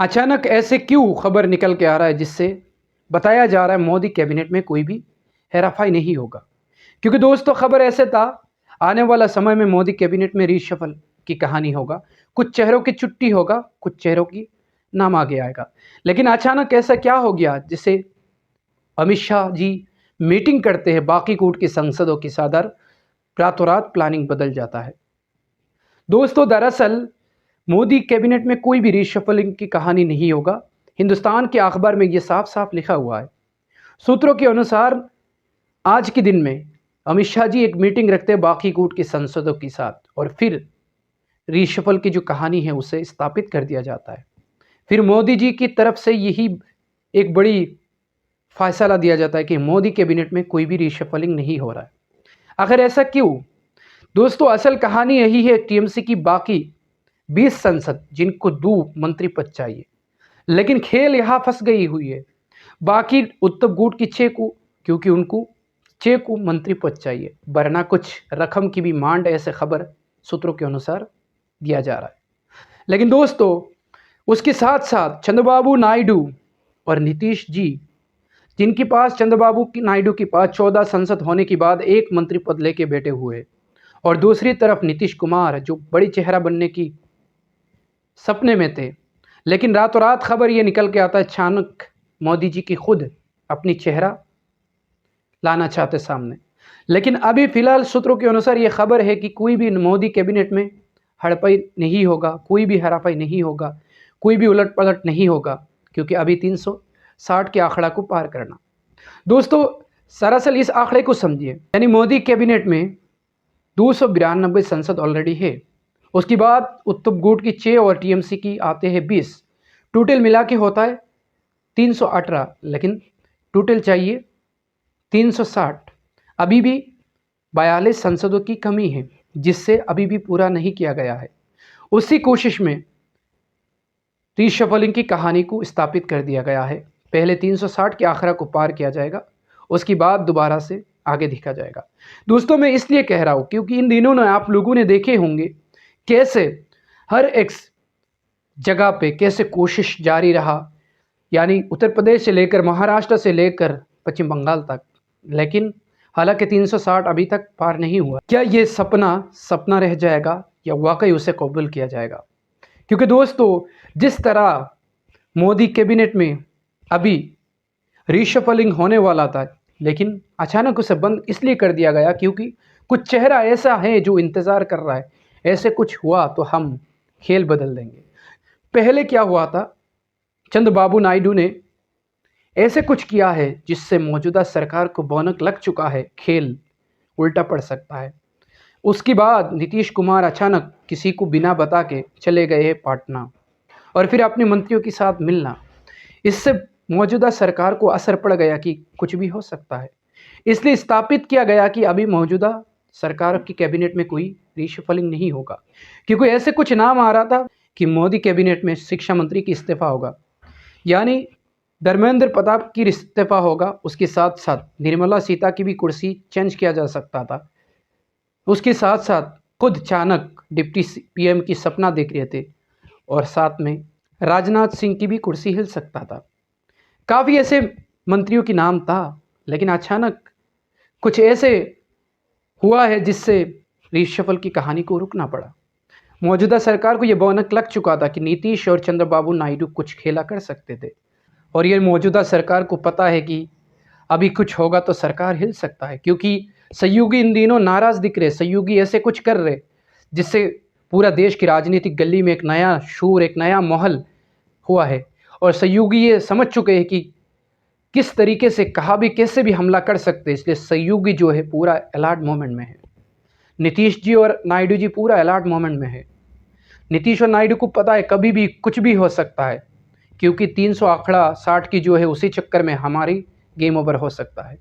अचानक ऐसे क्यों खबर निकल के आ रहा है जिससे बताया जा रहा है मोदी कैबिनेट में कोई भी हेराफेरी नहीं होगा। क्योंकि दोस्तों खबर ऐसे था, आने वाला समय में मोदी कैबिनेट में रीशफल की कहानी होगा, कुछ चेहरों की छुट्टी होगा, कुछ चेहरों की नाम आगे आएगा। लेकिन अचानक ऐसा क्या हो गया जिसे अमित शाह जी मीटिंग करते हैं बाकी कूट की संसदों की साथ, रातों रात प्लानिंग बदल जाता है। दोस्तों दरअसल मोदी कैबिनेट में कोई भी रीशफलिंग की कहानी नहीं होगा। हिंदुस्तान के अखबार में ये साफ साफ लिखा हुआ है। सूत्रों के अनुसार आज के दिन में अमित शाह जी एक मीटिंग रखते हैं बाकी गुट की संसदों के साथ और फिर रीशफल की जो कहानी है उसे स्थापित कर दिया जाता है। फिर मोदी जी की तरफ से यही एक बड़ी फैसला दिया जाता है कि मोदी कैबिनेट में कोई भी रीशफलिंग नहीं हो रहा है। आखिर ऐसा क्यों? दोस्तों असल कहानी यही है, टीएमसी की बाकी 20 सांसद जिनको 2 मंत्री पद चाहिए, लेकिन खेल यहाँ फंस गई हुई है बाकी उत्तम गुट की 6 को, क्योंकि उनको 6 को मंत्री पद चाहिए, वरना कुछ रकम की भी मांड, ऐसे खबर सूत्रों के अनुसार दिया जा रहा है। लेकिन दोस्तों उसके साथ साथ चंद्रबाबू नायडू और नीतीश जी, जिनके पास चंद्रबाबू नायडू के पास 14 सांसद होने के बाद 1 मंत्री पद लेके बैठे हुए, और दूसरी तरफ नीतीश कुमार जो बड़ी चेहरा बनने की सपने में थे, लेकिन रातों रात खबर ये निकल के आता है अचानक मोदी जी की खुद अपनी चेहरा लाना चाहते सामने। लेकिन अभी फिलहाल सूत्रों के अनुसार ये खबर है कि कोई भी मोदी कैबिनेट में हड़पई नहीं होगा, कोई भी हराफाई नहीं होगा, कोई भी उलट पलट नहीं होगा, क्योंकि अभी 360 के आंकड़ा को पार करना। दोस्तों दरअसल इस आंकड़े को समझिए, यानी मोदी कैबिनेट में 292 सांसद ऑलरेडी है, उसके बाद उत्तम गुट की 6 और टीएमसी की आते हैं 20, टोटल मिला के होता है 318, लेकिन टोटल चाहिए 360। अभी भी 42 सांसदों की कमी है जिससे अभी भी पूरा नहीं किया गया है। उसी कोशिश में रीशफलिंग की कहानी को स्थापित कर दिया गया है। पहले 360 के आंकड़ा को पार किया जाएगा, उसके बाद दोबारा से आगे देखा जाएगा। दोस्तों मैं इसलिए कह रहा हूँ क्योंकि इन दिनों में आप लोगों ने देखे होंगे कैसे हर एक जगह पे कैसे कोशिश जारी रहा, यानी उत्तर प्रदेश से लेकर महाराष्ट्र से लेकर पश्चिम बंगाल तक, लेकिन हालांकि 360 अभी तक पार नहीं हुआ। क्या ये सपना रह जाएगा या वाकई उसे कबूल किया जाएगा? क्योंकि दोस्तों जिस तरह मोदी कैबिनेट में अभी रीशफलिंग होने वाला था, लेकिन अचानक उसे बंद इसलिए कर दिया गया क्योंकि कुछ चेहरा ऐसा है जो इंतज़ार कर रहा है, ऐसे कुछ हुआ तो हम खेल बदल देंगे। पहले क्या हुआ था, चंद्रबाबू नायडू ने ऐसे कुछ किया है जिससे मौजूदा सरकार को भनक लग चुका है, खेल उल्टा पड़ सकता है। उसके बाद नीतीश कुमार अचानक किसी को बिना बता के चले गए हैं पटना और फिर अपने मंत्रियों के साथ मिलना, इससे मौजूदा सरकार को असर पड़ गया कि कुछ भी हो सकता है। इसलिए स्थापित किया गया कि अभी मौजूदा सरकार की कैबिनेट में कोई रीशफलिंग नहीं होगा, क्योंकि ऐसे कुछ नाम आ रहा था कि मोदी कैबिनेट में शिक्षा मंत्री की इस्तीफा होगा, यानी धर्मेंद्र प्रताप की इस्तीफा होगा, उसके साथ साथ निर्मला सीता की भी कुर्सी चेंज किया जा सकता था, उसके साथ साथ खुद चाणक्य डिप्टी पीएम की सपना देख रहे थे, और साथ में राजनाथ सिंह की भी कुर्सी हिल सकता था। काफ़ी ऐसे मंत्रियों की नाम था, लेकिन अचानक कुछ ऐसे हुआ है जिससे रीशफल की कहानी को रुकना पड़ा। मौजूदा सरकार को यह भनक लग चुका था कि नीतीश और चंद्रबाबू नायडू कुछ खेला कर सकते थे, और ये मौजूदा सरकार को पता है कि अभी कुछ होगा तो सरकार हिल सकता है, क्योंकि सहयोगी इन दिनों नाराज दिख रहे, सहयोगी ऐसे कुछ कर रहे जिससे पूरा देश की राजनीतिक गली में एक नया शोर, एक नया माहौल हुआ है, और सहयोगी ये समझ चुके हैं कि किस तरीके से कहाँ भी कैसे भी हमला कर सकते हैं। इसलिए सहयोगी जो है पूरा अलर्ट मोमेंट में है। नीतीश जी और नायडू जी पूरा अलर्ट मोमेंट में है। नीतीश और नायडू को पता है कभी भी कुछ भी हो सकता है, क्योंकि 300 आंकड़ा 60 की जो है उसी चक्कर में हमारी गेम ओवर हो सकता है।